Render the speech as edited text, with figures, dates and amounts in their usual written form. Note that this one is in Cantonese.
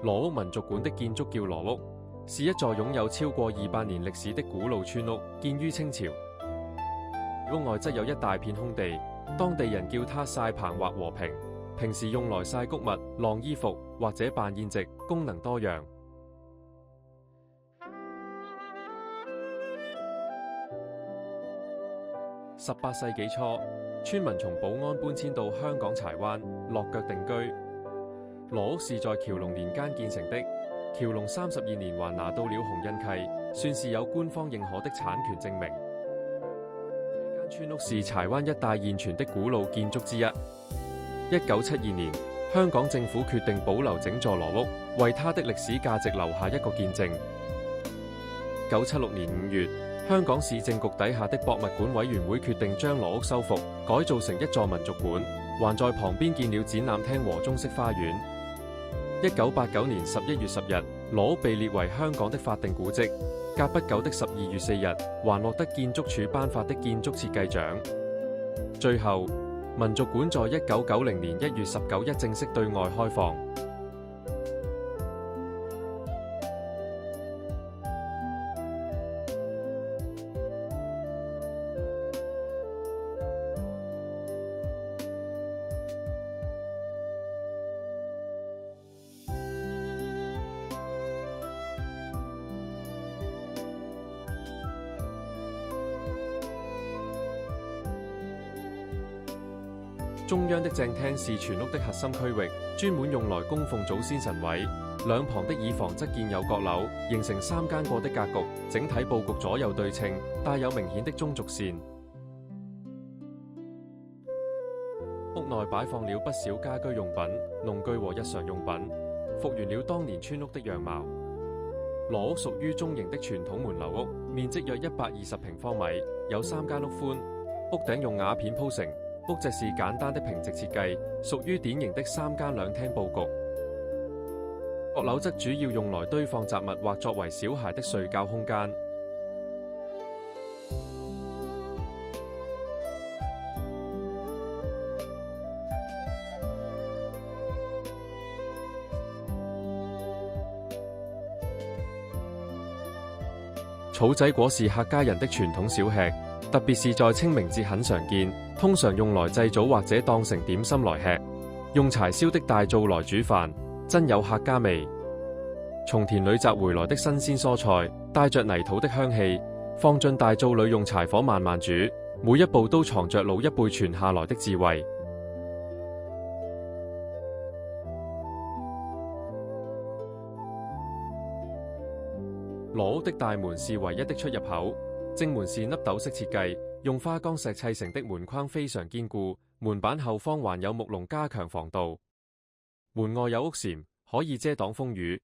羅屋民族館的建築叫羅屋，是一座擁有超過200年歷史的古老村屋，建於清朝。屋外則有一大片空地，當地人叫它曬棚或和平，平時用來曬穀物、晾衣服或者辦宴席，功能多樣。18世紀初，村民從寶安搬遷到香港柴灣，落腳定居。羅屋是在僑隆年間建成的，僑隆32年還拿到了紅印契，算是有官方認可的產權證明。這間村屋是柴灣一帶現存的古老建築之一。1972年，香港政府決定保留整座羅屋，為它的歷史價值留下一個見證。1976年5月，香港市政局底下的博物館委員會決定將羅屋修復，改造成一座民族館，還在旁邊建了展覽廳和中式花園。1989年11月10日，羅屋被列為香港的法定古蹟。隔不久的12月4日，還獲得建築署頒發的建築設計獎。最後，民族館在1990年1月19日正式對外開放。中央的正廳是全屋的核心區域，專門用來供奉祖先神位。兩旁的耳房則建有閣樓，形成3間過的格局，整體佈局左右對稱，帶有明顯的中軸線。屋內擺放了不少家居用品、農具和日常用品，復原了當年村屋的樣貌。羅屋屬於中型的傳統門樓屋，面積約120平方米，有3間屋寬，屋頂用瓦片鋪成。屋脊是簡單的平直設計，屬於典型的3間2廳佈局。閣樓則主要用來堆放雜物或作為小孩的睡覺空間。草仔果是客家人的傳統小吃，特別是在清明節很常見，通常用來祭祖或者當成點心來吃。用柴燒的大灶來煮飯，真有客家味。從田裏摘回來的新鮮蔬菜，帶着泥土的香氣，放進大灶裏用柴火慢慢煮，每一步都藏着老一輩傳下來的智慧。羅屋的大門是唯一的出入口，正門是凹斗式設計，用花崗石砌成的門框非常堅固，門板後方還有木籠加強防盜。門外有屋簷，可以遮擋風雨，